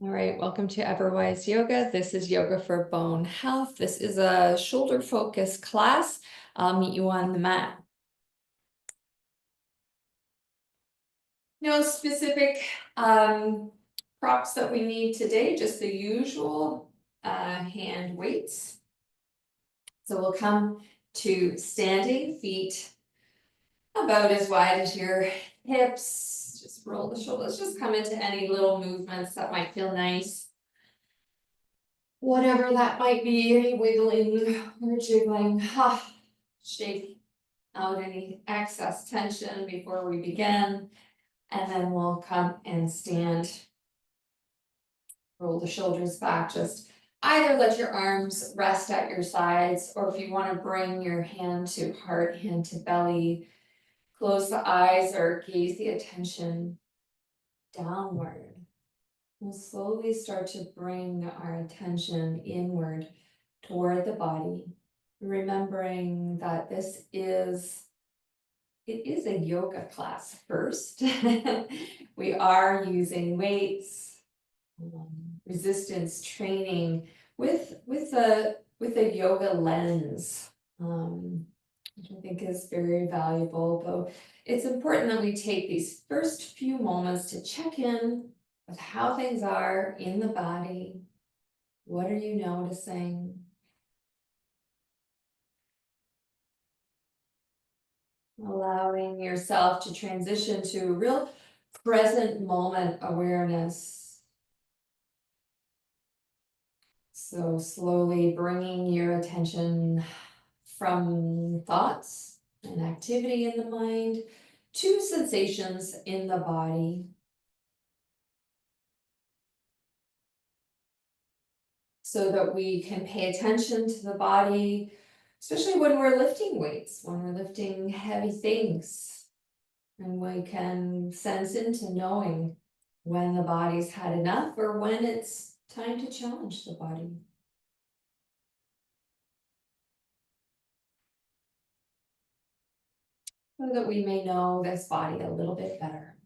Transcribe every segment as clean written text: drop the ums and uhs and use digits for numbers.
All right, welcome to Everwise Yoga. This is Yoga for Bone Health. This is a shoulder focused class. I'll meet you on the mat. No specific props that we need today, just the usual hand weights. So we'll come to standing, feet about as wide as your hips. Just roll the shoulders, just come into any little movements that might feel nice. Whatever that might be, any wiggling or jiggling, shake out any excess tension before we begin. And then we'll come and stand, roll the shoulders back, just either let your arms rest at your sides, or if you want to bring your hand to heart, hand to belly, close the eyes or gaze the attention downward. We'll slowly start to bring our attention inward toward the body, remembering that it is a yoga class first. We are using weights, resistance training with a yoga lens, which I think is very valuable. Though it's important that we take these first few moments to check in with how things are in the body. What are you noticing? Allowing yourself to transition to real present moment awareness. So slowly bringing your attention from thoughts and activity in the mind to sensations in the body. So that we can pay attention to the body, especially when we're lifting weights, when we're lifting heavy things. And we can sense into knowing when the body's had enough or when it's time to challenge the body. So that we may know this body a little bit better.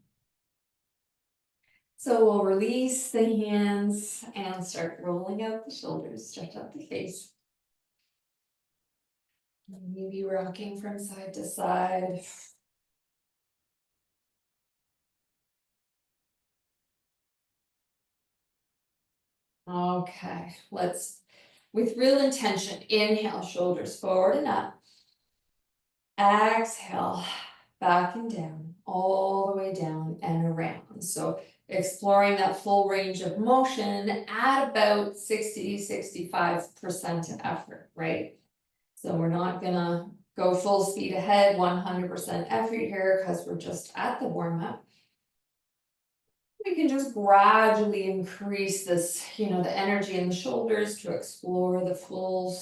So we'll release the hands and start rolling out the shoulders, stretch out the face. Maybe rocking from side to side. Okay, let's, with real intention, inhale, shoulders forward and up. Exhale, back and down, all the way down and around. So exploring that full range of motion at about 60-65% effort, right? So we're not gonna go full speed ahead, 100% effort here, because we're just at the warm-up. We can just gradually increase this, the energy in the shoulders to explore the full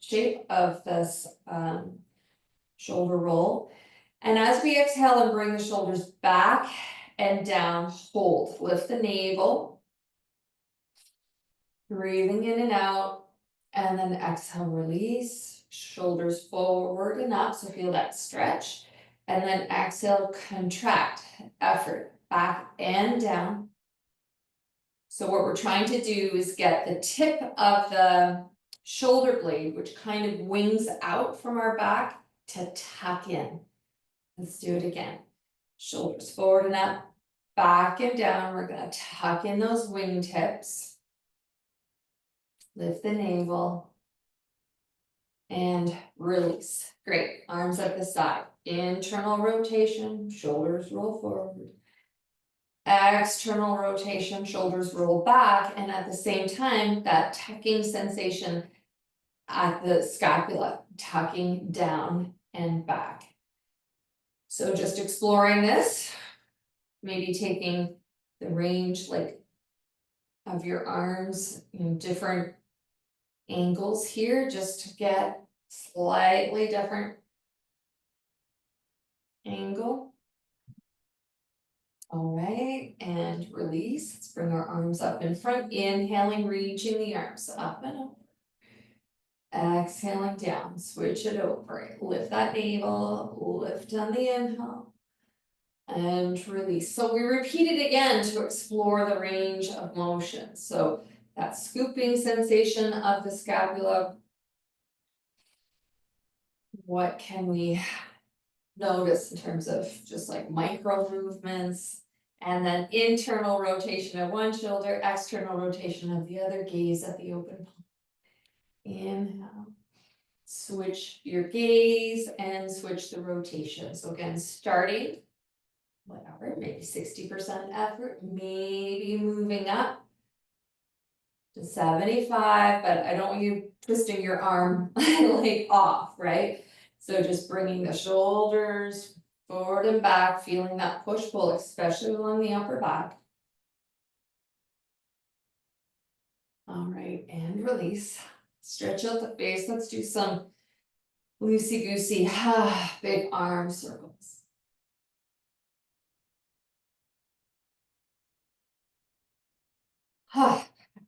shape of this shoulder roll. And as we exhale and bring the shoulders back and down, hold, lift the navel, breathing in and out, and then exhale, release, shoulders forward and up, so feel that stretch, and then exhale, contract, effort, back and down. So what we're trying to do is get the tip of the shoulder blade, which kind of wings out from our back, to tuck in. Let's do it again. Shoulders forward and up, back and down. We're going to tuck in those wingtips. Lift the navel. And release. Great. Arms at the side. Internal rotation, shoulders roll forward. External rotation, shoulders roll back. And at the same time, that tucking sensation at the scapula, tucking down and back. So just exploring this, maybe taking the range of your arms in different angles here, just to get slightly different angle. All right, and release. Let's bring our arms up in front, inhaling, reaching the arms up and over. Exhaling down, switch it over. Lift that navel, lift on the inhale. and release. So we repeat it again to explore the range of motion. So that scooping sensation of the scapula. What can we notice in terms of just like micro movements? And then internal rotation of one shoulder, external rotation of the other, gaze at the open palm. Inhale. Switch your gaze and switch the rotation. So again, starting, whatever, maybe 60% effort, maybe moving up to 75, but I don't want you twisting your arm like off, right? So just bringing the shoulders forward and back, feeling that push-pull, especially along the upper back. All right, and release. Stretch out the face. Let's do some loosey-goosey, big arm circles.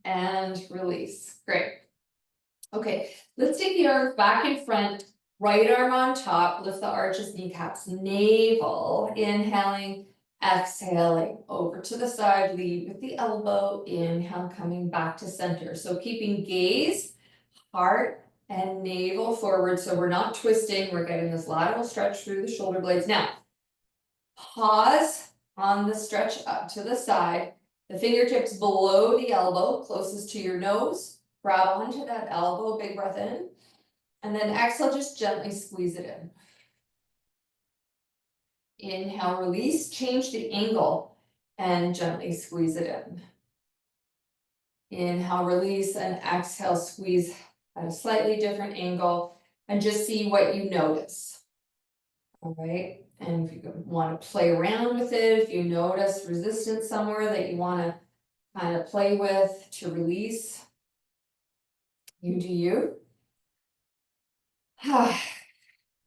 And release. Great. Okay, let's take the arms back in front, right arm on top, lift the arches, kneecaps, navel, inhaling, exhaling, over to the side, lead with the elbow, inhale, coming back to center. So keeping gaze, heart, and navel forward, so we're not twisting, we're getting this lateral stretch through the shoulder blades. Now, pause on the stretch up to the side, the fingertips below the elbow, closest to your nose, grab onto that elbow, big breath in, and then exhale, just gently squeeze it in. Inhale, release, change the angle, and gently squeeze it in. Inhale, release, and exhale, squeeze at a slightly different angle, and just see what you notice. All right, and if you want to play around with it, if you notice resistance somewhere that you want to kind of play with to release, you do you. And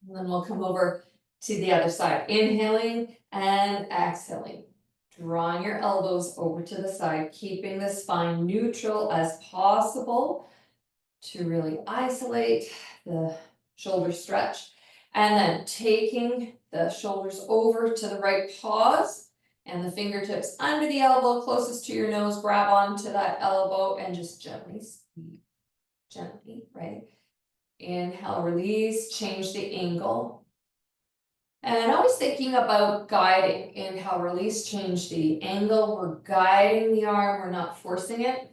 then we'll come over to the other side, inhaling and exhaling. Drawing your elbows over to the side, keeping the spine neutral as possible to really isolate the shoulder stretch. And then taking the shoulders over to the right, pause, and the fingertips under the elbow, closest to your nose, grab onto that elbow and just gently squeeze, gently, right? Inhale, release, change the angle. And always thinking about guiding. Inhale, release, change the angle. We're guiding the arm, we're not forcing it.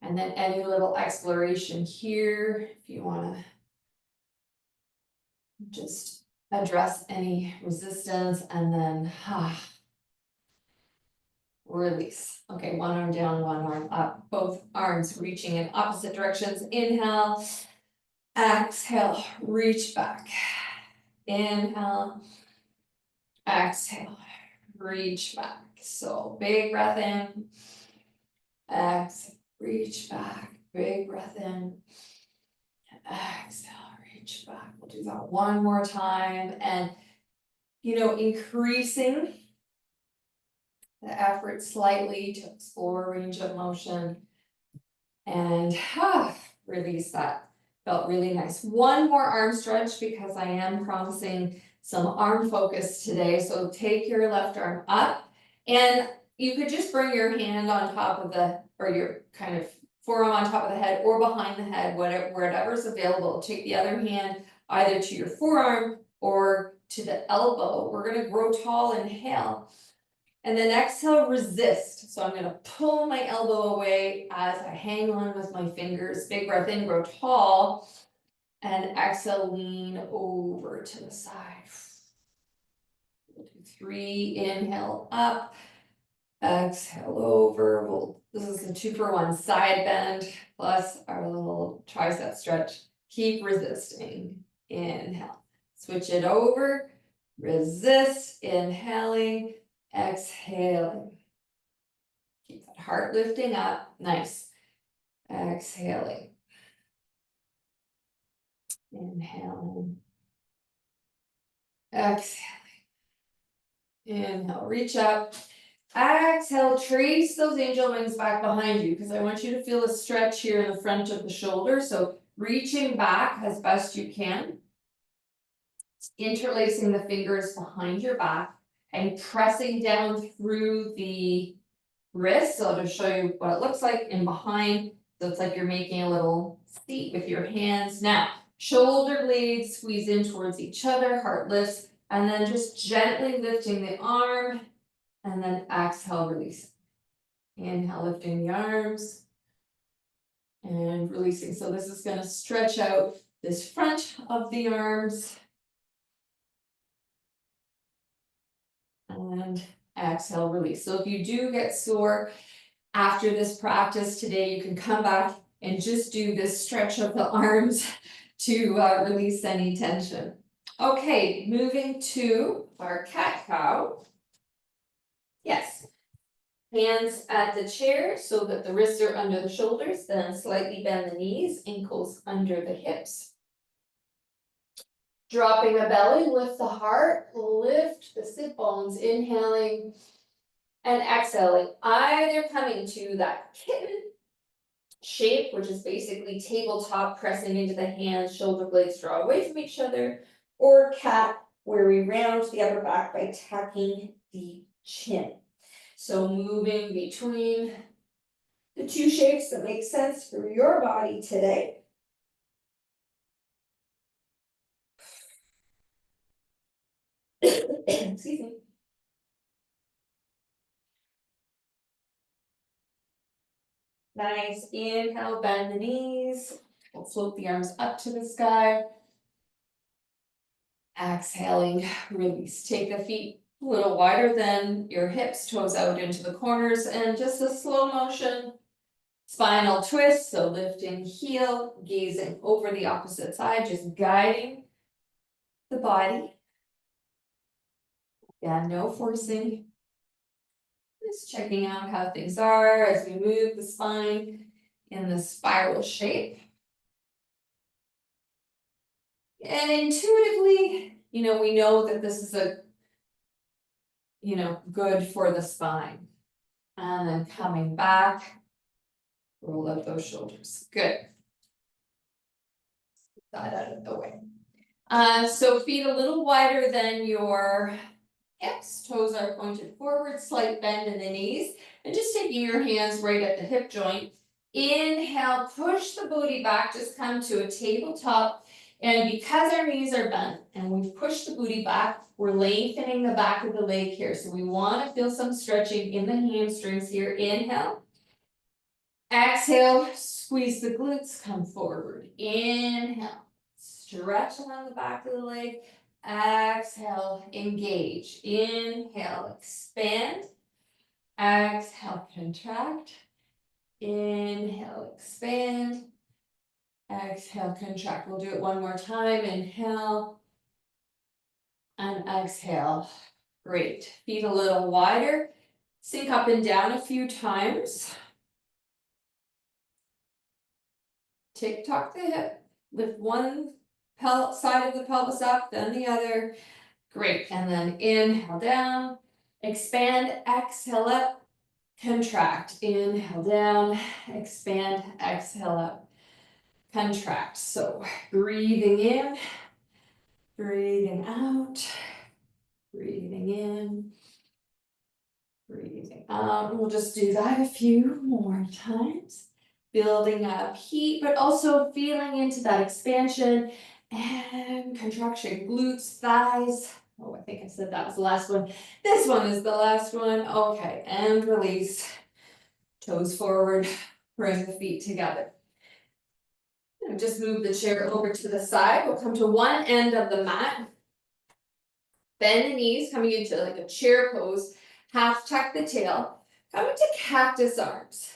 And then any little exploration here, if you want to just address any resistance, and then release. Okay, one arm down, one arm up, both arms reaching in opposite directions. Inhale, exhale, reach back. Inhale, exhale, reach back. So big breath in, exhale, reach back, big breath in, exhale, reach back. We'll do that one more time, and increasing the effort slightly to explore range of motion, and release that. Felt really nice. One more arm stretch because I am promising some arm focus today. So take your left arm up, and you could just bring your hand on top of or your kind of forearm on top of the head or behind the head, whatever's available. Take the other hand either to your forearm or to the elbow. We're going to grow tall, inhale. And then exhale, resist. So I'm going to pull my elbow away as I hang on with my fingers. Big breath in, grow tall. And exhale, lean over to the side. We'll do 3, inhale up. Exhale over. This is a 2-for-1 side bend plus our little tricep stretch. Keep resisting. Inhale. Switch it over. Resist. Inhaling. Exhaling. Keep that heart lifting up. Nice. Exhaling. Inhaling. Exhaling. Inhale, reach up. Exhale, trace those angel wings back behind you because I want you to feel a stretch here in the front of the shoulder. So reaching back as best you can. Interlacing the fingers behind your back and pressing down through the wrist. So to show you what it looks like in behind. So it's like you're making a little seat with your hands. Now, shoulder blades squeeze in towards each other, heart lifts, and then just gently lifting the arm, and then exhale, release. Inhale, lifting the arms, and releasing. So this is going to stretch out this front of the arms. And exhale, release. So if you do get sore after this practice today, you can come back and just do this stretch of the arms to release any tension. Okay, moving to our cat-cow. Yes. Hands at the chair so that the wrists are under the shoulders, then slightly bend the knees, ankles under the hips. Dropping the belly, lift the heart, lift the sit bones, inhaling and exhaling, either coming to that kitten shape, which is basically tabletop, pressing into the hands, shoulder blades draw away from each other, or cat, where we round the upper back by tucking the chin. So moving between the two shapes that make sense for your body today. Excuse me. Nice, inhale, bend the knees. We'll float the arms up to the sky. Exhaling, release. Take the feet a little wider than your hips, toes out into the corners, and just a slow motion spinal twist. So lifting heel, gazing over the opposite side, just guiding the body. Yeah, no forcing. Just checking out how things are as we move the spine in the spiral shape. And intuitively, we know that this is good for the spine. And then coming back, roll up those shoulders. Good. That out of the way. So feet a little wider than your hips, toes are pointed forward, slight bend in the knees, and just taking your hands right at the hip joint. Inhale, push the booty back, just come to a tabletop. And because our knees are bent and we've pushed the booty back, we're lengthening the back of the leg here. So we want to feel some stretching in the hamstrings here. Inhale. Exhale, squeeze the glutes, come forward. Inhale, stretch along the back of the leg. Exhale, engage. Inhale, expand. Exhale, contract. Inhale, expand. Exhale, contract. We'll do it one more time. Inhale and exhale. Great. Feet a little wider. Sink up and down a few times. Tick-tock the hip. Lift one side of the pelvis up, then the other. Great. And then inhale down. Expand. Exhale up. Contract. Inhale down. Expand. Exhale up. Contract. So breathing in. Breathing out. Breathing in. Breathing out. We'll just do that a few more times. Building up heat, but also feeling into that expansion and contraction, glutes, thighs. Oh, I think I said that was the last one. This one is the last one. Okay, and release. Toes forward, bring the feet together. And just move the chair over to the side. We'll come to one end of the mat. Bend the knees, coming into like a chair pose. Half tuck the tail. Come into cactus arms.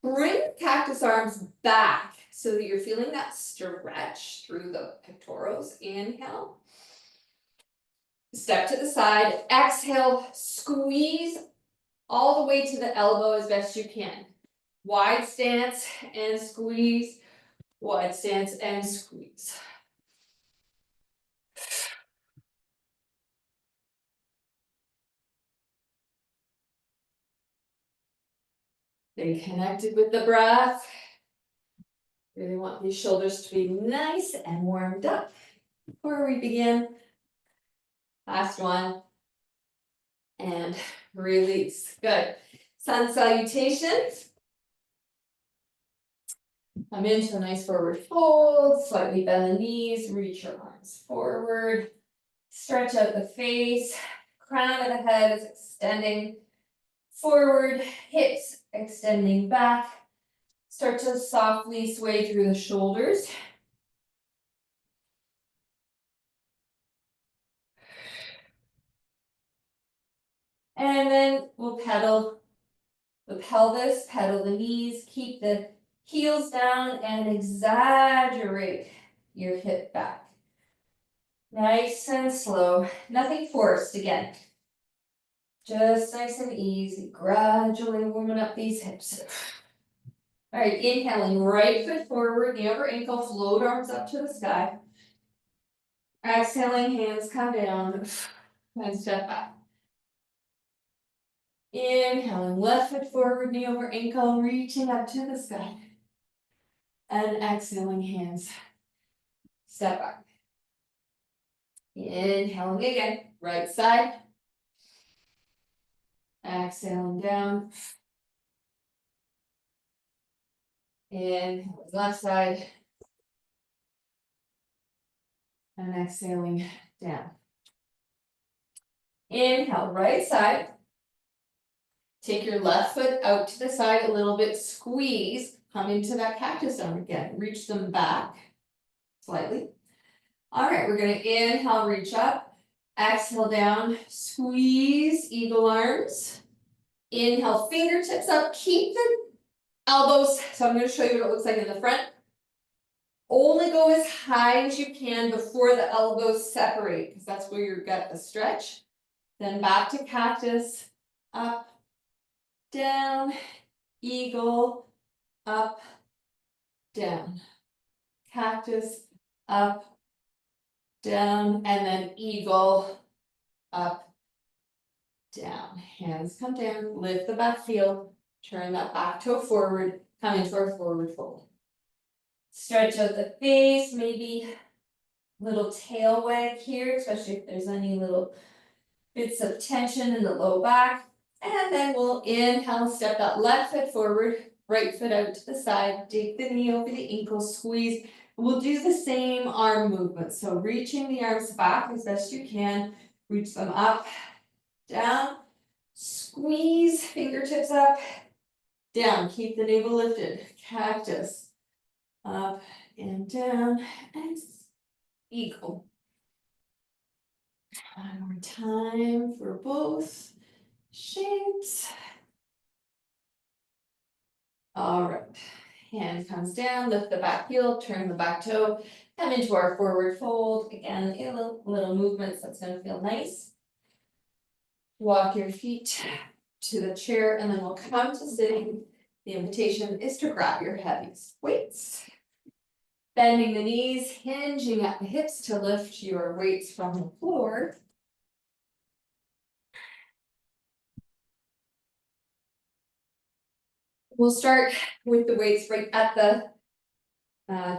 Bring cactus arms back so that you're feeling that stretch through the pectorals. Inhale. Step to the side. Exhale. Squeeze all the way to the elbow as best you can. Wide stance and squeeze. Wide stance and squeeze. Stay connected with the breath. Really want these shoulders to be nice and warmed up before we begin Last one. And release. Good. Sun salutation. Come into a nice forward fold, slightly bend the knees, reach your arms forward, stretch out the face, crown of the head is extending forward, hips extending back. Start to softly sway through the shoulders. And then we'll pedal the pelvis, pedal the knees, keep the heels down and exaggerate your hip back. Nice and slow, nothing forced again. Just nice and easy, gradually warming up these hips. All right, inhaling, right foot forward, the upper ankle, float arms up to the sky. Exhaling, hands come down and step back. Inhaling, left foot forward, knee over ankle, reaching up to the sky. And exhaling, hands step back. Inhaling again, right side. Exhaling down. Inhaling left side. And exhaling down. Inhale, right side. Take your left foot out to the side a little bit, squeeze, come into that cactus arm again. Reach them back slightly. All right, we're gonna inhale, reach up. Exhale down, squeeze, eagle arms. Inhale, fingertips up, keep the elbows. So I'm gonna show you what it looks like in the front. Only go as high as you can before the elbows separate, because that's where you're got the stretch. Then back to cactus, up, down, eagle, up, down, cactus, up, down, and then eagle, up, down. Hands come down, lift the back heel, turn that back toe forward, come into our forward fold. Stretch out the face, maybe little tail wag here, especially if there's any little bits of tension in the low back. And then we'll inhale, step that left foot forward, right foot out to the side, dig the knee over the ankle, squeeze. We'll do the same arm movement. So reaching the arms back as best you can, reach them up, down, squeeze, fingertips up, down, keep the navel lifted, cactus, up and down, and eagle. One more time for both shapes. All right, hand comes down, lift the back heel, turn the back toe, come into our forward fold. Again, little movements, that's gonna feel nice. Walk your feet to the chair and then we'll come to sitting. The invitation is to grab your heavy weights. Bending the knees, hinging at the hips to lift your weights from the floor. We'll start with the weights right at the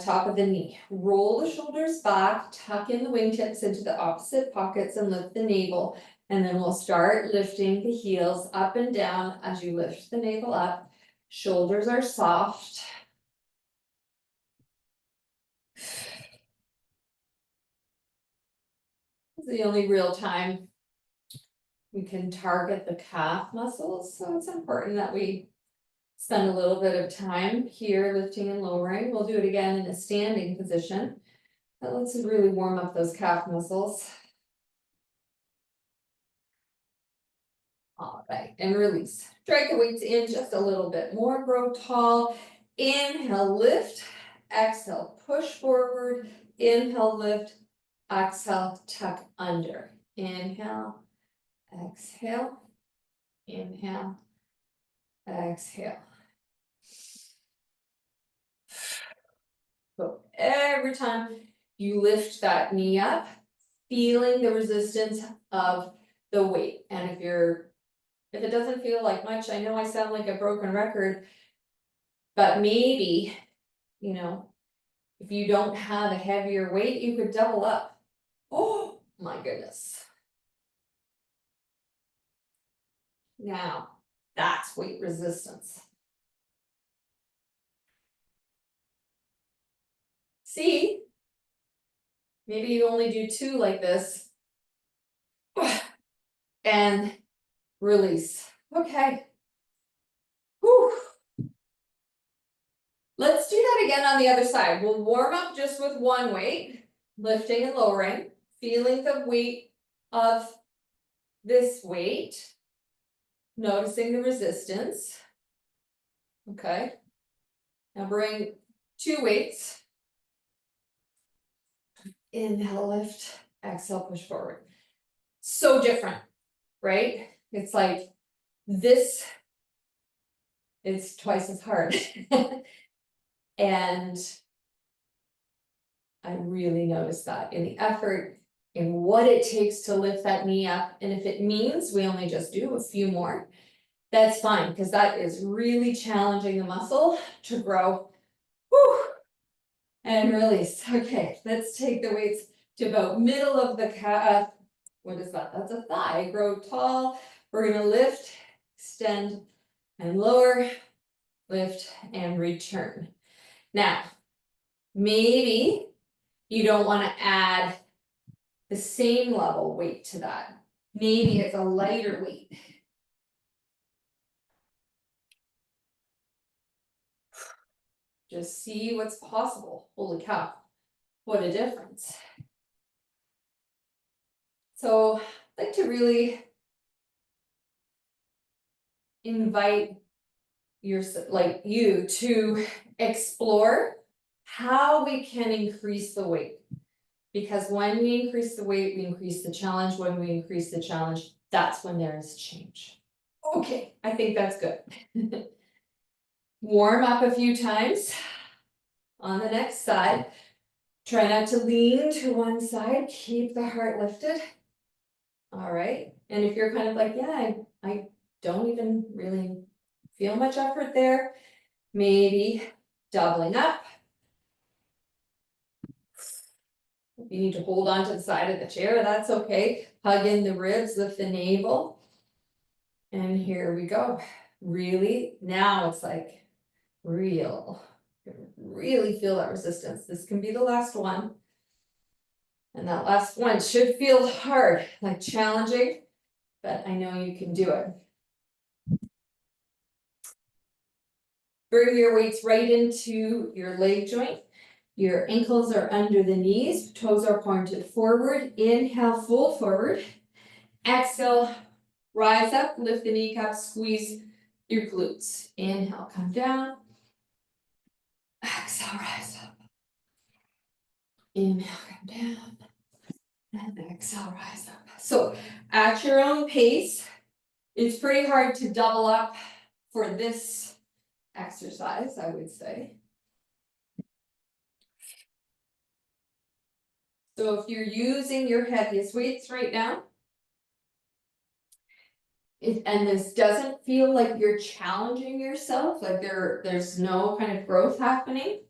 top of the knee. Roll the shoulders back, tuck in the wingtips into the opposite pockets and lift the navel. And then we'll start lifting the heels up and down as you lift the navel up. Shoulders are soft. It's the only real time we can target the calf muscles, so it's important that we spend a little bit of time here lifting and lowering. We'll do it again in a standing position. That lets us really warm up those calf muscles. All right, and release. Drag the weights in just a little bit more, grow tall. Inhale, lift. Exhale, push forward. Inhale, lift. Exhale, tuck under. Inhale, exhale, inhale, exhale. So every time you lift that knee up, feeling the resistance of the weight. And if it doesn't feel like much, I know I sound like a broken record, but maybe, if you don't have a heavier weight, you could double up. Oh my goodness. Now, that's weight resistance. See? Maybe you only do 2 like this. And release. Okay. Whew. Let's do that again on the other side. We'll warm up just with one weight, lifting and lowering, feeling the weight of this weight, noticing the resistance. Okay. Now bring 2 weights. Inhale, lift, exhale, push forward. So different, right? It's like this is twice as hard. And I really noticed that in the effort, in what it takes to lift that knee up. And if it means we only just do a few more, that's fine, because that is really challenging the muscle to grow. Whew. And release. Okay, let's take the weights to about middle of the calf. What is that? That's a thigh. Grow tall. We're gonna lift, extend, and lower, lift, and return. Now, maybe you don't want to add the same level weight to that. Maybe it's a lighter weight. Just see what's possible. Holy cow, what a difference. So I'd like to really invite you to explore how we can increase the weight. Because when we increase the weight, we increase the challenge. When we increase the challenge, that's when there is change. Okay, I think that's good. Warm up a few times. On the next side, try not to lean to one side, keep the heart lifted. All right, and if you're kind of like, yeah, I don't even really feel much effort there, maybe doubling up. If you need to hold on to the side of the chair, that's okay. Hug in the ribs, lift the navel. And here we go. Really, now it's like real. Really feel that resistance. This can be the last one. And that last one should feel hard, like challenging, but I know you can do it. Bring your weights right into your leg joint. Your ankles are under the knees, toes are pointed forward. Inhale, fold forward. Exhale, rise up, lift the kneecaps, squeeze your glutes. Inhale, come down. Exhale, rise up. Inhale, come down. And exhale, rise up. So at your own pace, it's pretty hard to double up for this exercise, I would say. So if you're using your heaviest weights right now, and this doesn't feel like you're challenging yourself, like there's no kind of growth happening,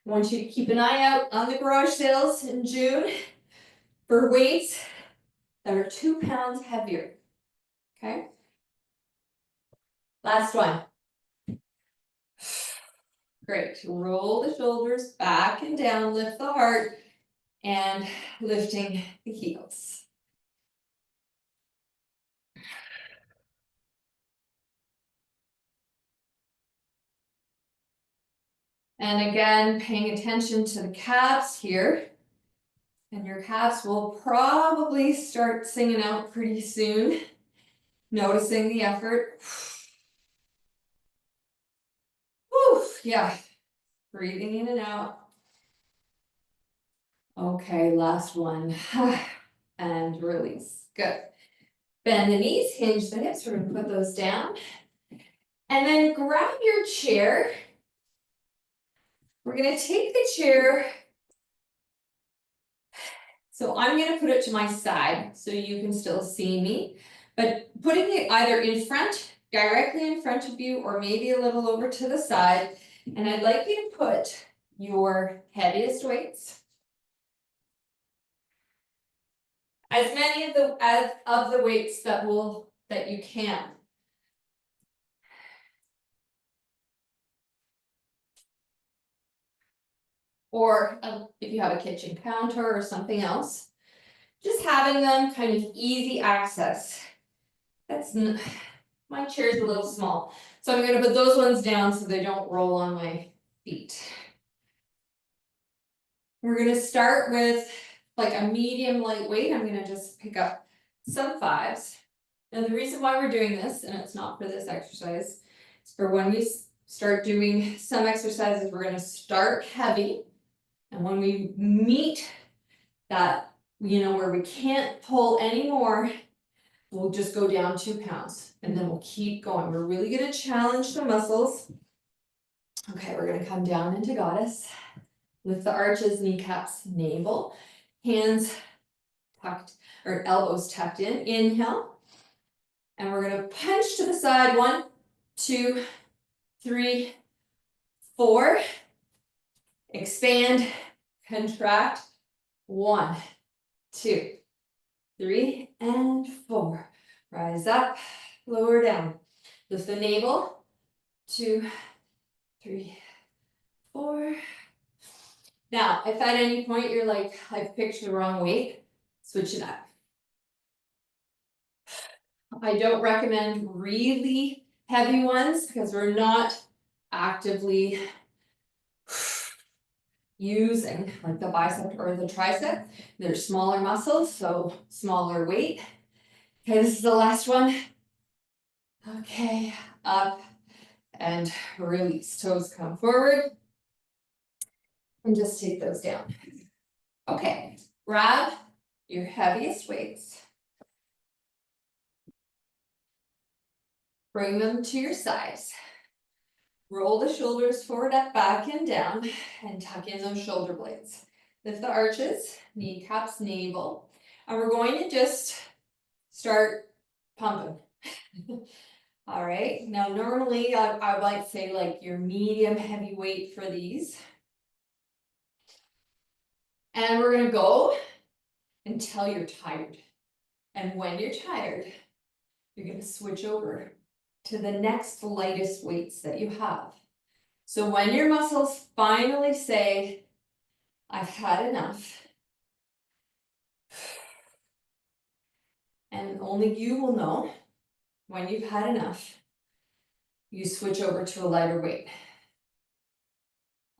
I want you to keep an eye out on the garage sales in June for weights that are 2 pounds heavier. Okay. Last one. Great. Roll the shoulders back and down, lift the heart, and lifting the heels. And again, paying attention to the calves here. And your calves will probably start singing out pretty soon. Noticing the effort. Whew, yeah. Breathing in and out. Okay, last one. And release. Good. Bend the knees, hinge the hips. We're going to put those down. And then grab your chair. We're going to take the chair. So I'm going to put it to my side so you can still see me. But putting it either in front, directly in front of you, or maybe a little over to the side. And I'd like you to put your heaviest weights, as many of the weights that you can. or if you have a kitchen counter or something else, just having them kind of easy access. My chair's a little small, so I'm gonna put those ones down so they don't roll on my feet. We're gonna start with like a medium lightweight. I'm gonna just pick up some 5s. And the reason why we're doing this, and it's not for this exercise, it's for when we start doing some exercises, we're gonna start heavy. And when we meet that, where we can't pull anymore, we'll just go down 2 pounds and then we'll keep going. We're really gonna challenge the muscles. Okay, we're gonna come down into goddess. Lift the arches, kneecaps, navel, hands tucked, or elbows tucked in. Inhale. And we're gonna punch to the side. 1, 2, 3, 4. Expand, contract. 1, 2, 3, and 4. Rise up, lower down. Lift the navel. 2, 3, 4. Now, if at any point you're like, I've picked the wrong weight, switch it up. I don't recommend really heavy ones because we're not actively using like the bicep or the tricep. They're smaller muscles, so smaller weight. Okay, this is the last one. Okay, up and release. Toes come forward. And just take those down. Okay, grab your heaviest weights. Bring them to your sides. Roll the shoulders forward, up, back, and down, and tuck in those shoulder blades. Lift the arches, kneecaps, navel. And we're going to just start pumping. All right, now normally I like to say like your medium heavy weight for these. And we're gonna go until you're tired. And when you're tired, you're gonna switch over to the next lightest weights that you have. So when your muscles finally say, I've had enough, and only you will know when you've had enough, you switch over to a lighter weight.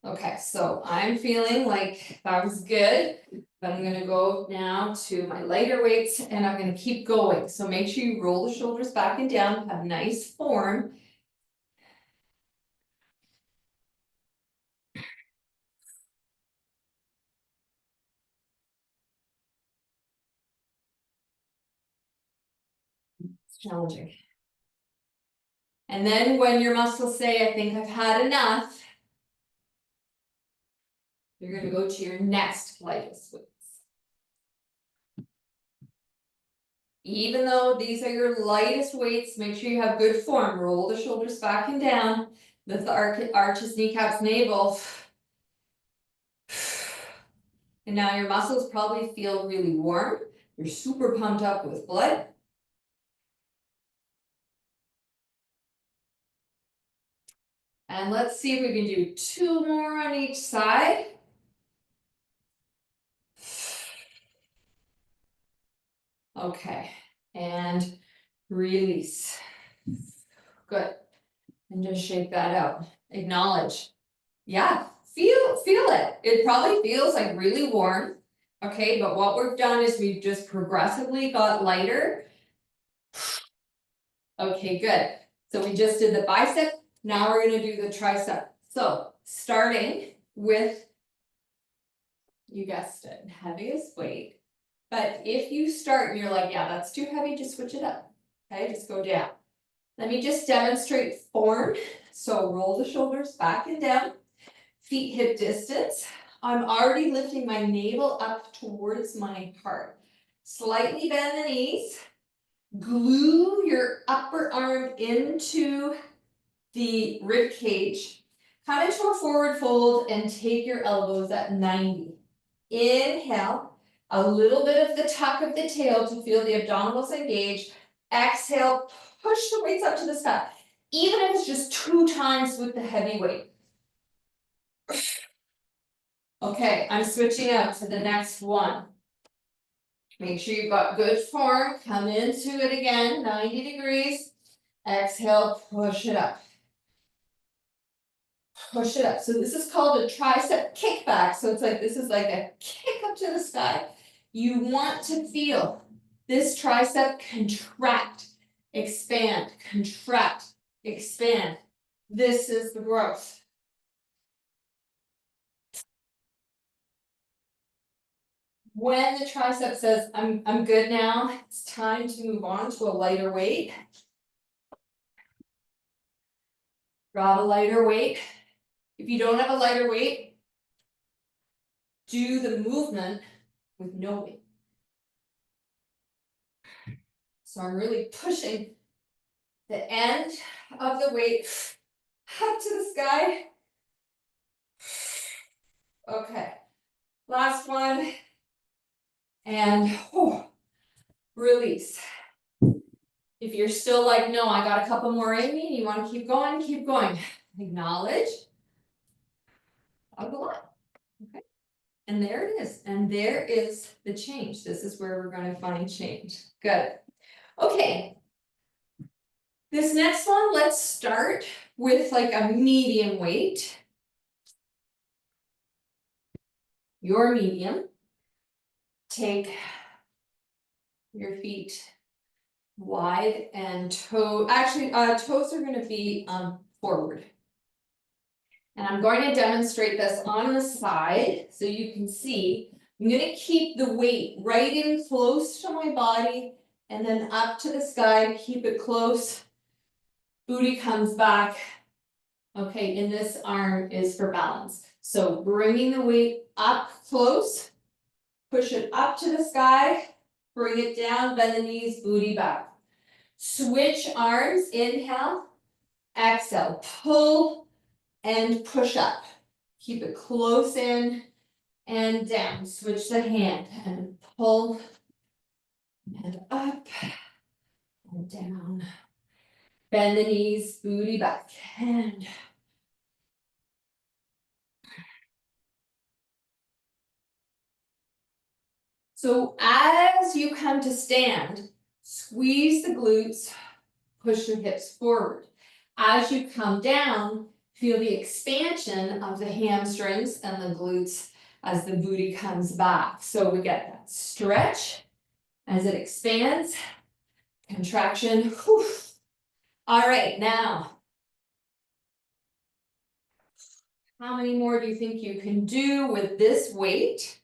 Okay, so I'm feeling like that was good, but I'm gonna go now to my lighter weights and I'm gonna keep going. So make sure you roll the shoulders back and down, have nice form. It's challenging. And then when your muscles say, I think I've had enough, you're gonna go to your next lightest weights. Even though these are your lightest weights, make sure you have good form. Roll the shoulders back and down. Lift the arches, kneecaps, navel. And now your muscles probably feel really warm. You're super pumped up with blood. And let's see if we can do 2 more on each side. Okay, and release. Good. And just shake that out. Acknowledge. Yeah, feel it. It probably feels like really warm. Okay, but what we've done is we've just progressively got lighter. Okay, good. So we just did the bicep. Now we're gonna do the tricep. So starting with, you guessed it, heaviest weight. But if you start and you're like, yeah, that's too heavy, just switch it up. Okay, just go down. Let me just demonstrate form. So roll the shoulders back and down, feet hip distance. I'm already lifting my navel up towards my heart. Slightly bend the knees. Glue your upper arm into the rib cage. Come into a forward fold and take your elbows at 90. Inhale, a little bit of the tuck of the tail to feel the abdominals engage. Exhale, push the weights up to the sky. Even if it's just 2 times with the heavy weight. Okay, I'm switching out to the next one. Make sure you've got good form, come into it again, 90 degrees. Exhale, push it up. Push it up. So this is called a tricep kickback. So it's like, this is like a kick up to the sky. You want to feel this tricep contract, expand, contract, expand. This is the growth. When the tricep says, I'm good now, it's time to move on to a lighter weight. Grab a lighter weight. If you don't have a lighter weight, do the movement with no weight. So I'm really pushing the end of the weight up to the sky. Okay, last one. And release. If you're still like, no, I got a couple more in me, and you want to keep going, keep going. Acknowledge. I'll go on. Okay. And there it is. And there is the change. This is where we're going to find change. Good. Okay. This next one, let's start with like a medium weight. Your medium. Take your feet wide and toes are going to be forward. And I'm going to demonstrate this on the side so you can see. I'm going to keep the weight right in close to my body and then up to the sky, keep it close. Booty comes back. Okay, and this arm is for balance. So bringing the weight up close, push it up to the sky, bring it down, bend the knees, booty back. Switch arms, inhale, exhale, pull and push up. Keep it close in and down. Switch the hand and pull and up and down. Bend the knees, booty back, and so as you come to stand, squeeze the glutes, push your hips forward. As you come down, feel the expansion of the hamstrings and the glutes as the booty comes back. So we get that stretch as it expands, contraction. Whew. All right, now, how many more do you think you can do with this weight?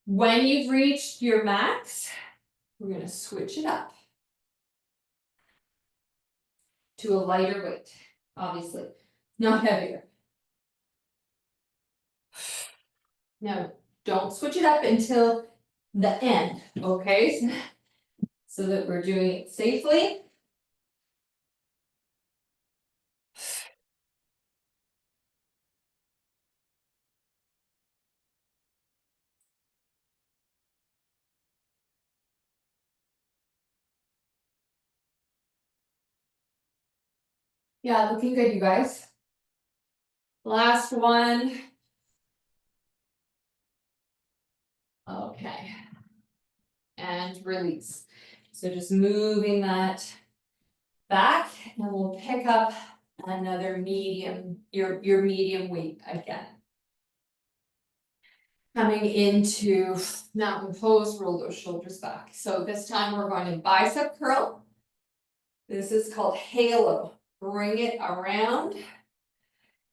When you've reached your max, we're going to switch it up to a lighter weight, obviously, not heavier. Now, don't switch it up until the end, okay? So that we're doing it safely. Yeah, looking good, you guys. Last one. Okay. And release. So just moving that back, and we'll pick up another medium, your medium weight again. Coming into mountain pose, roll those shoulders back. So this time we're going to bicep curl. This is called halo. Bring it around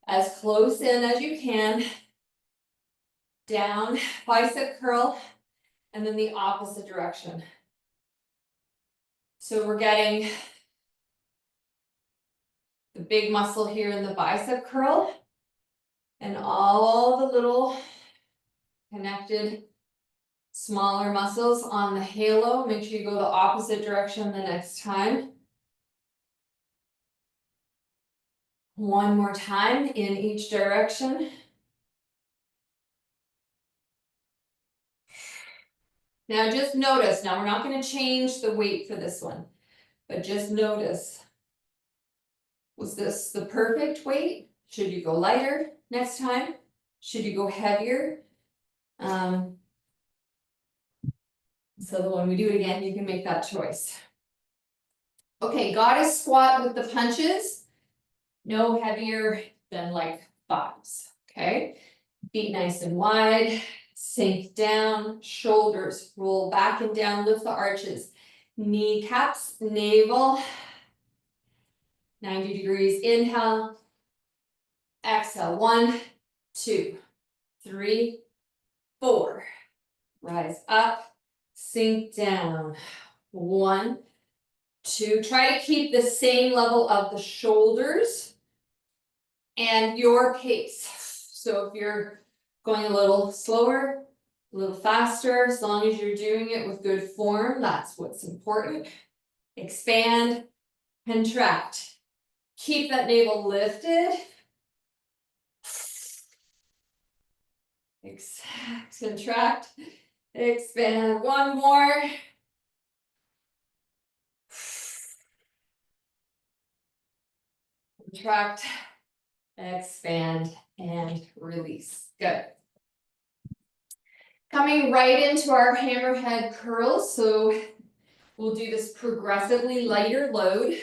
as close in as you can. Down, bicep curl, and then the opposite direction. So we're getting the big muscle here in the bicep curl and all the little connected smaller muscles on the halo. Make sure you go the opposite direction the next time. One more time in each direction. Now just notice, now we're not going to change the weight for this one, but just notice, was this the perfect weight? Should you go lighter next time? Should you go heavier? So that when we do it again, you can make that choice. Okay, goddess squat with the punches. No heavier than like 5s, okay? Feet nice and wide, sink down, shoulders roll back and down, lift the arches. Kneecaps, navel, 90 degrees, inhale, exhale, 1, 2, 3, 4. Rise up, sink down, 1, 2. Try to keep the same level of the shoulders and your pace. So if you're going a little slower, a little faster, as long as you're doing it with good form, that's what's important. Expand, contract. Keep that navel lifted. Contract, expand. One more. Contract, expand, and release. Good. Coming right into our hammerhead curls. So we'll do this progressively lighter load.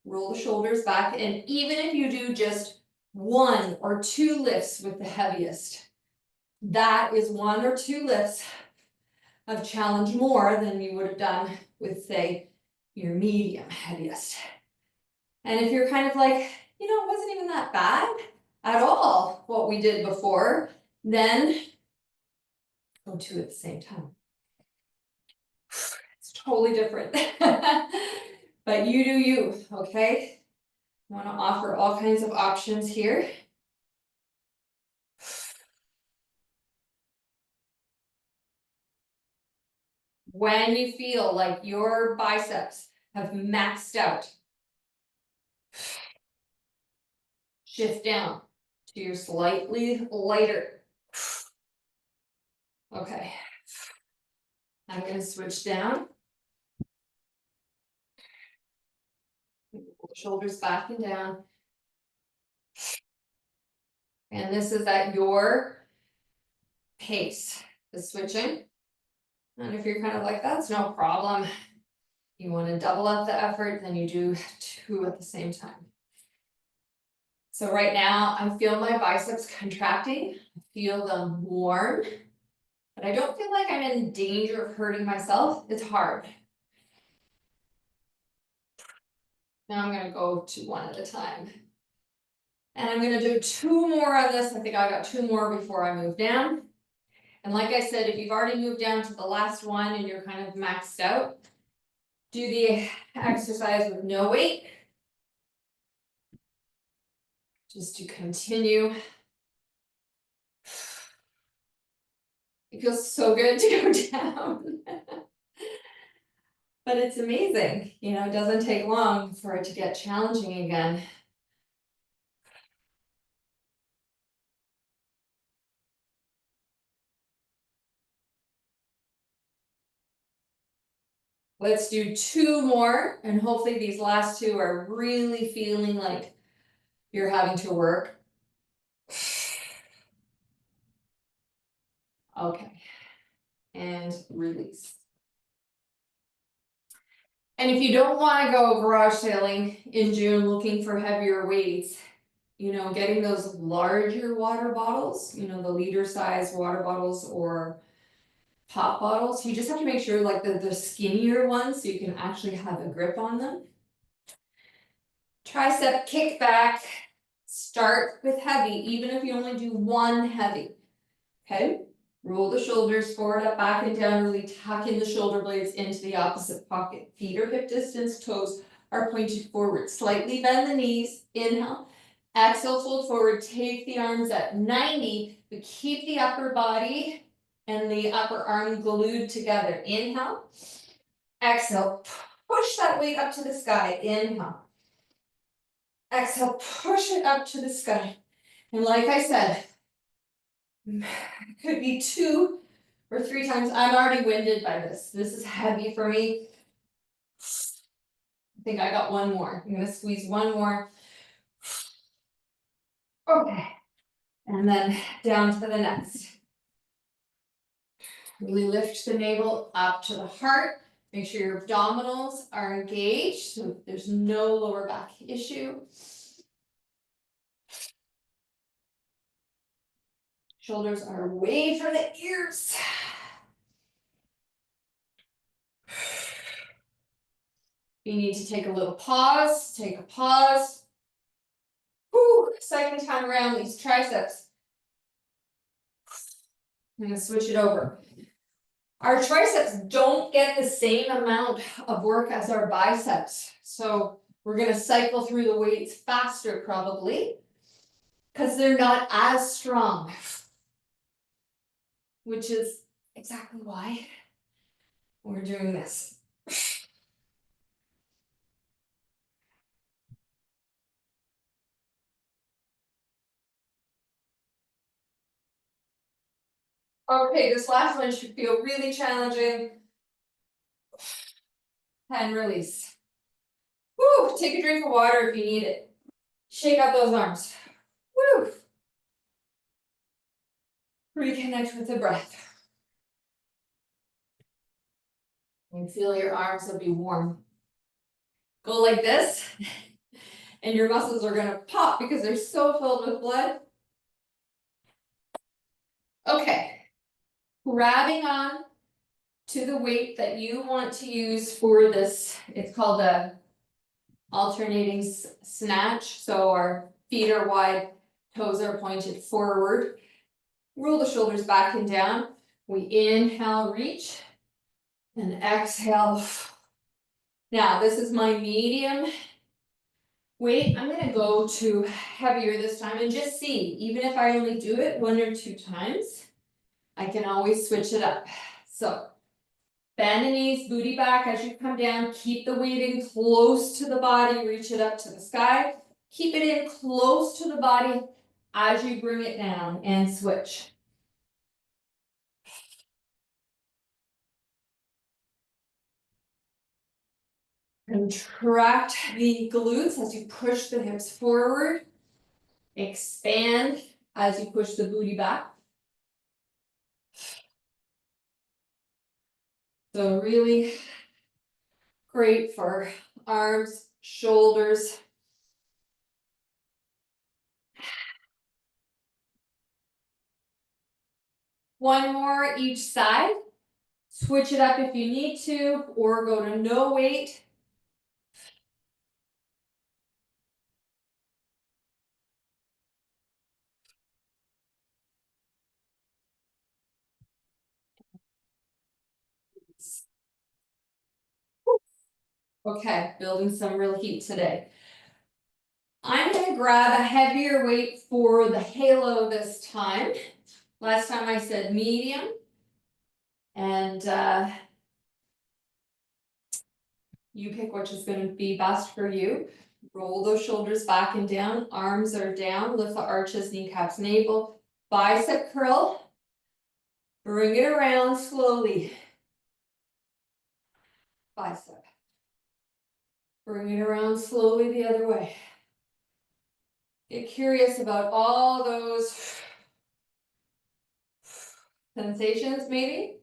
Roll the shoulders back. And even if you do just 1 or 2 lifts with the heaviest, that is 1 or 2 lifts of challenge more than you would have done with, say, your medium heaviest. And if you're kind of like, you know, it wasn't even that bad at all, what we did before, then go 2 at the same time. It's totally different. But you do you, okay? I want to offer all kinds of options here. When you feel like your biceps have maxed out, shift down to your slightly lighter. Okay. I'm going to switch down. Pull the shoulders back and down. And this is at your pace, the switching. And if you're kind of like, that's no problem, you want to double up the effort, then you do 2 at the same time. So right now, I feel my biceps contracting. I feel them warm, but I don't feel like I'm in danger of hurting myself. It's hard. Now I'm going to go to 1 at a time. And I'm going to do 2 more on this. I think I got 2 more before I move down. And like I said, if you've already moved down to the last one and you're kind of maxed out, do the exercise with no weight. Just to continue. It feels so good to go down. But it's amazing. You know, it doesn't take long for it to get challenging again. Let's do 2 more, and hopefully these last 2 are really feeling like you're having to work. Okay, and release. And if you don't want to go garage sailing in June looking for heavier weights, you know, getting those larger water bottles, you know, the liter size water bottles or pop bottles, you just have to make sure like the skinnier ones so you can actually have a grip on them. Tricep kickback, start with heavy, even if you only do 1 heavy, okay? Roll the shoulders forward, up, back, and down, really tuck in the shoulder blades into the opposite pocket. Feet are hip distance, toes are pointed forward. Slightly bend the knees, inhale. Exhale, fold forward, take the arms at 90, but keep the upper body and the upper arm glued together. Inhale. Exhale, push that weight up to the sky. Inhale. Exhale, push it up to the sky. And like I said, it could be 2 or 3 times. I'm already winded by this. This is heavy for me. I think I got 1 more. I'm going to squeeze 1 more. Okay. And then down to the next. Really lift the navel up to the heart. Make sure your abdominals are engaged, so there's no lower back issue. Shoulders are away from the ears. You need to take a little pause, take a pause. Whew, second time around these triceps. I'm gonna switch it over. Our triceps don't get the same amount of work as our biceps. So we're gonna cycle through the weights faster probably, because they're not as strong. Which is exactly why we're doing this. Okay, this last one should feel really challenging. And release. Woo, take a drink of water if you need it. Shake out those arms. Woo. Reconnect with the breath. And feel your arms will be warm. Go like this, and your muscles are gonna pop because they're so filled with blood. Okay, grabbing on to the weight that you want to use for this. It's called a alternating snatch. So our feet are wide, toes are pointed forward. Roll the shoulders back and down. We inhale, reach, and exhale. Now, this is my medium weight. I'm gonna go to heavier this time and just see, even if I only do it 1 or 2 times, I can always switch it up. So bend the knees, booty back as you come down. Keep the weight in close to the body. Reach it up to the sky. Keep it in close to the body as you bring it down and switch. Contract the glutes as you push the hips forward. Expand as you push the booty back. So really great for arms, shoulders. One more each side. Switch it up if you need to, or go to no weight. Okay, building some real heat today. I'm gonna grab a heavier weight for the halo this time. Last time I said medium. And you pick which is gonna be best for you. Roll those shoulders back and down, arms are down, lift the arches, kneecaps, navel, bicep curl. Bring it around slowly. Bicep. Bring it around slowly the other way. Get curious about all those sensations maybe.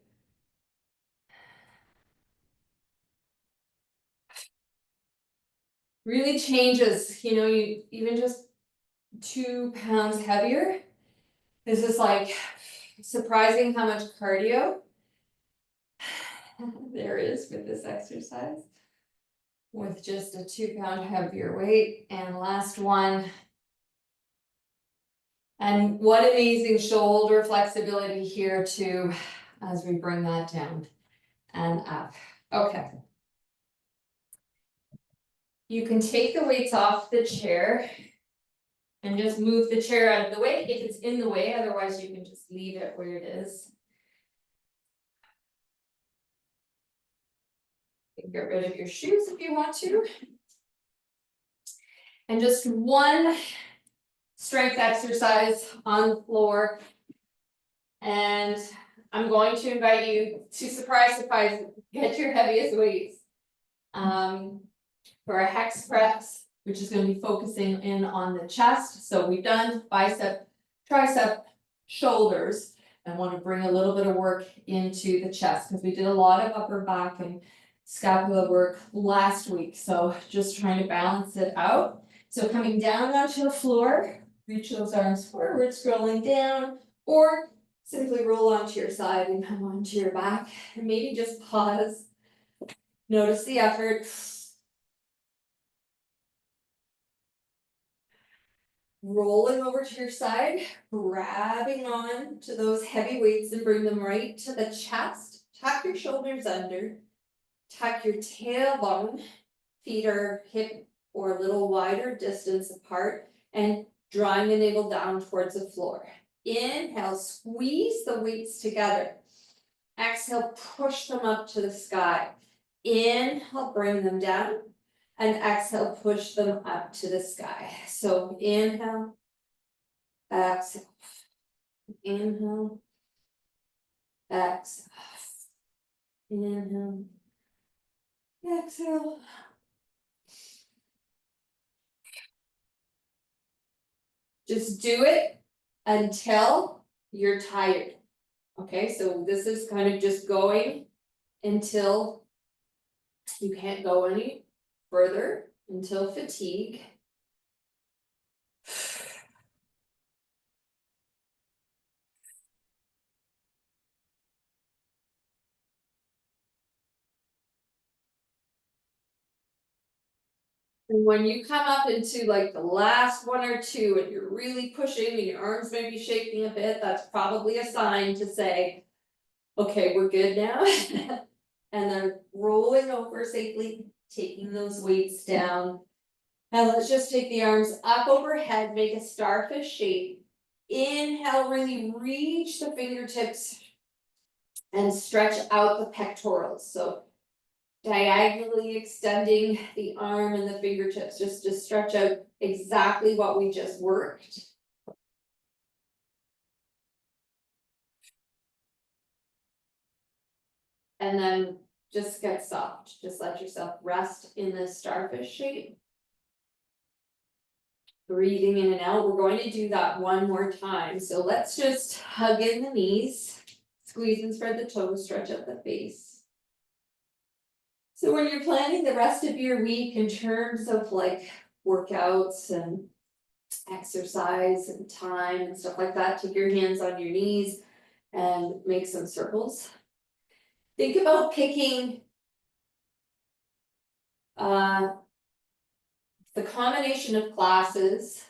Really changes, you know, you even just 2 pounds heavier. This is like surprising how much cardio there is with this exercise. With just a 2 pound heavier weight. And last one. And what amazing shoulder flexibility here too, as we bring that down and up. Okay. You can take the weights off the chair and just move the chair out of the way if it's in the way, otherwise you can just leave it where it is. Get rid of your shoes if you want to. And just one strength exercise on the floor. And I'm going to invite you to surprise, get your heaviest weights. For a hex press, which is going to be focusing in on the chest. So we've done bicep tricep, shoulders. I want to bring a little bit of work into the chest because we did a lot of upper back and scapula work last week. So just trying to balance it out. So coming down onto the floor, reach those arms forward, scrolling down, or simply roll onto your side and come onto your back. And maybe just pause. Notice the effort. Rolling over to your side, grabbing on to those heavy weights and bring them right to the chest. Tuck your shoulders under, tuck your tailbone, feet are hip or a little wider distance apart, and drawing the navel down towards the floor. Inhale, squeeze the weights together. Exhale, push them up to the sky. Inhale, bring them down. And exhale, push them up to the sky. So inhale, exhale, inhale, exhale, inhale, exhale. Just do it until you're tired. Okay, so this is kind of just going until you can't go any further, until fatigue. And when you come up into like the last one or two and you're really pushing and your arms may be shaking a bit, that's probably a sign to say, okay, we're good now. And then rolling over safely, taking those weights down. Now let's just take the arms up overhead, make a starfish shape. Inhale, really reach the fingertips and stretch out the pectorals. So diagonally extending the arm and the fingertips just to stretch out exactly what we just worked. And then just get soft. Just let yourself rest in this starfish shape. Breathing in and out. We're going to do that one more time. So let's just hug in the knees, squeeze and spread the toes, stretch out the face. So when you're planning the rest of your week in terms of like workouts and exercise and time and stuff like that, take your hands on your knees and make some circles. Think about picking the combination of classes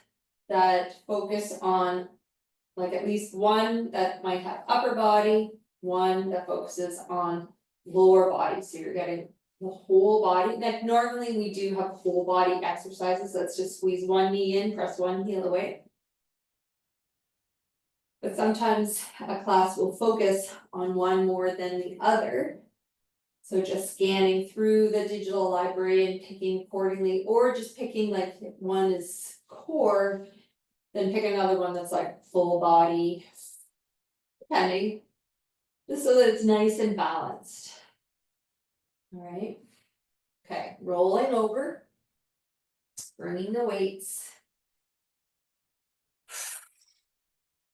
that focus on like at least one that might have upper body, one that focuses on lower body. So you're getting the whole body. Like normally we do have whole body exercises. Let's just squeeze one knee in, press one heel away. But sometimes a class will focus on one more than the other. So just scanning through the digital library and picking accordingly, or just picking like if one is core, then pick another one that's like full body, depending, just so that it's nice and balanced. All right. Okay, rolling over, bringing the weights.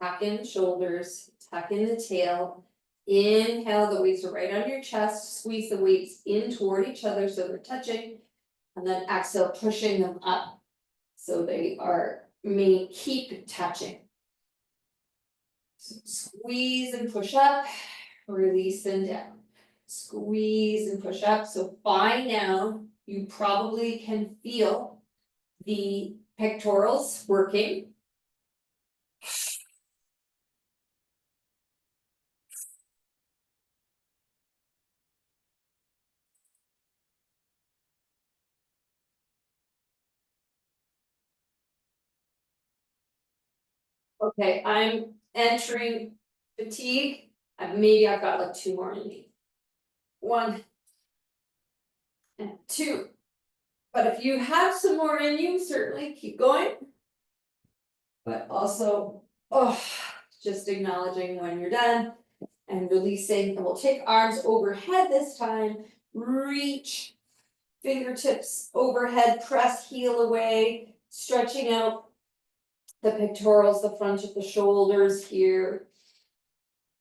Tuck in the shoulders, tuck in the tail. Inhale, the weights are right on your chest. Squeeze the weights in toward each other so they're touching. And then exhale, pushing them up so they may keep touching. So squeeze and push up, release and down. Squeeze and push up. So by now, you probably can feel the pectorals working. Okay, I'm entering fatigue. Maybe I've got like two more in me. 1 and 2. But if you have some more in you, certainly keep going. But also, just acknowledging when you're done and releasing. And we'll take arms overhead this time. Reach fingertips overhead, press heel away, stretching out the pectorals, the front of the shoulders here.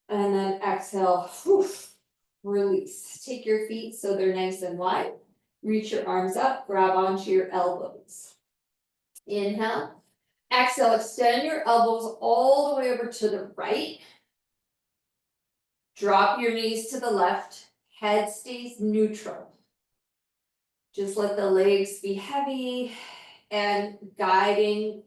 And then exhale, whew, release. Take your feet so they're nice and wide. Reach your arms up, grab onto your elbows. Inhale. Exhale, extend your elbows all the way over to the right. Drop your knees to the left. Head stays neutral. Just let the legs be heavy and guiding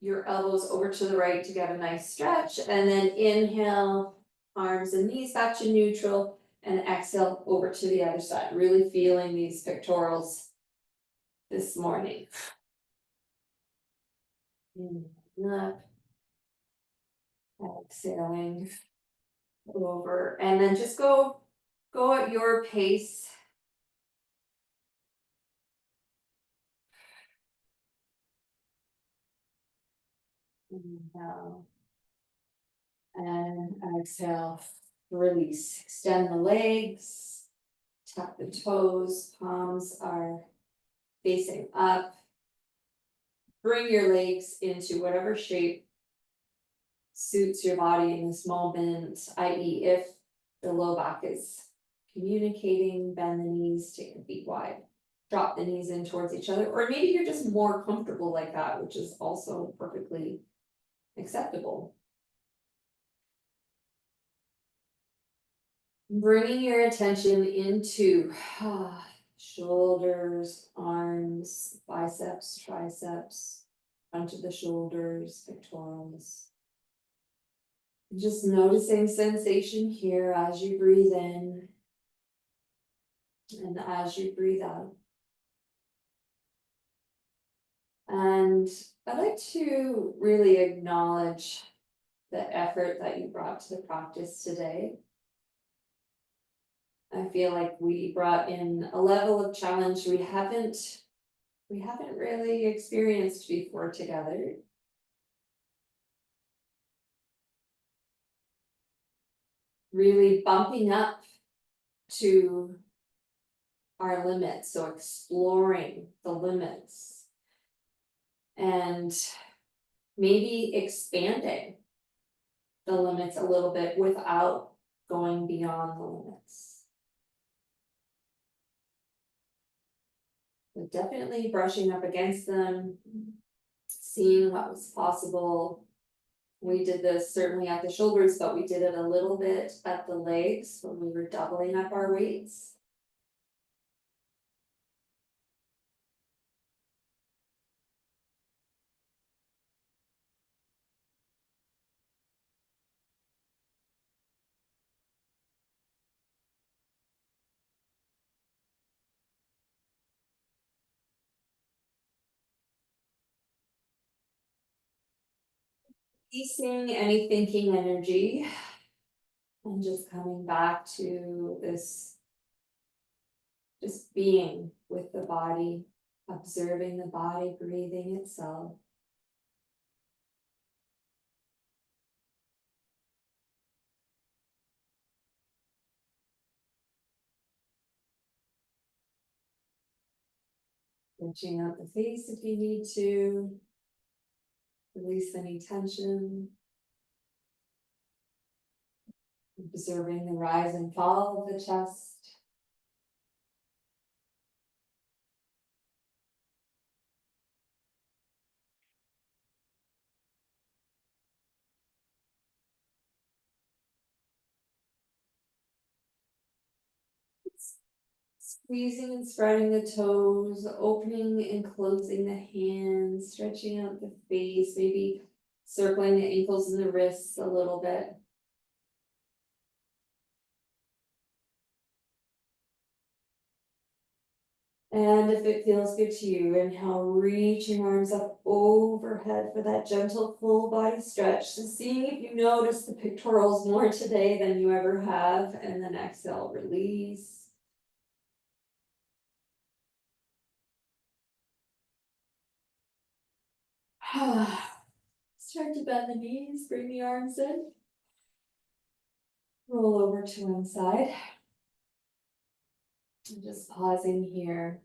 your elbows over to the right to get a nice stretch. And then inhale, arms and knees back to neutral, and exhale over to the other side. Really feeling these pectorals this morning. Up, exhaling over, and then just go at your pace. Inhale and exhale, release. Extend the legs, tuck the toes, palms are facing up. Bring your legs into whatever shape suits your body in this moment, i.e. if the low back is communicating, bend the knees, take the feet wide, drop the knees in towards each other, or maybe you're just more comfortable like that, which is also perfectly acceptable. Bringing your attention into shoulders, arms, biceps, triceps, front of the shoulders, pectorals. Just noticing sensation here as you breathe in and as you breathe out. And I'd like to really acknowledge the effort that you brought to the practice today. I feel like we brought in a level of challenge we haven't really experienced before together. Really bumping up to our limits, so exploring the limits and maybe expanding the limits a little bit without going beyond the limits. But definitely brushing up against them, seeing what was possible. We did this certainly at the shoulders, but we did it a little bit at the legs when we were doubling up our weights. Releasing any thinking energy and just coming back to this, just being with the body, observing the body breathing itself. Stretching out the face if you need to. Release any tension. Observing the rise and fall of the chest. Squeezing and spreading the toes, opening and closing the hands, stretching out the face, maybe circling the ankles and the wrists a little bit. And if it feels good to you, inhale, reaching arms up overhead for that gentle full body stretch. And seeing if you notice the pectorals more today than you ever have. And then exhale, release. Start to bend the knees, bring the arms in. Roll over to one side. And just pausing here.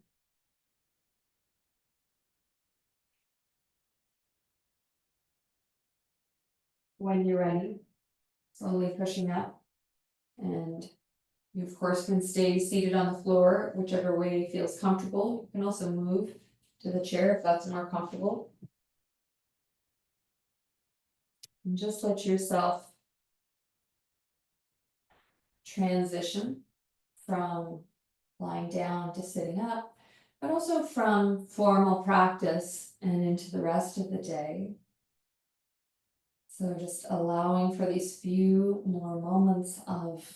when you're ready, slowly pushing up. And you of course can stay seated on the floor, whichever way feels comfortable. You can also move to the chair if that's more comfortable. And just let yourself transition from lying down to sitting up, but also from formal practice and into the rest of the day. So just allowing for these few more moments of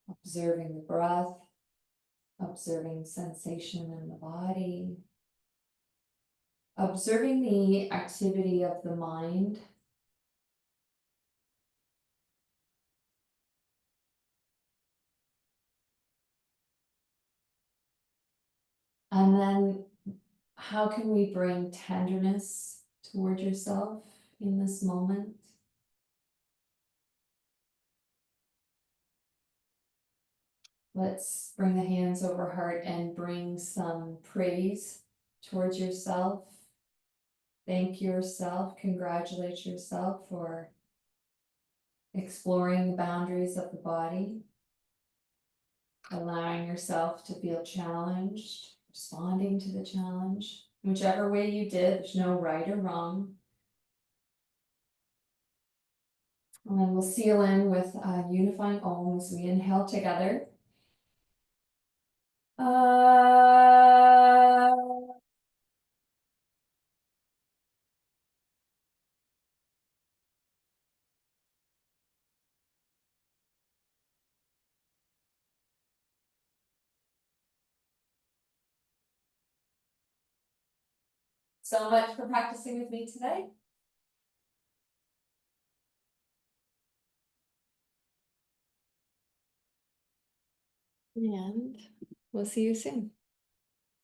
observing the breath, observing sensation in the body, observing the activity of the mind. And then how can we bring tenderness toward yourself in this moment? Let's bring the hands over heart and bring some praise towards yourself. Thank yourself, congratulate yourself for exploring the boundaries of the body, allowing yourself to feel challenged, responding to the challenge. Whichever way you did, there's no right or wrong. And then we'll seal in with a unifying Om as we inhale together. So much for practicing with me today. And we'll see you soon.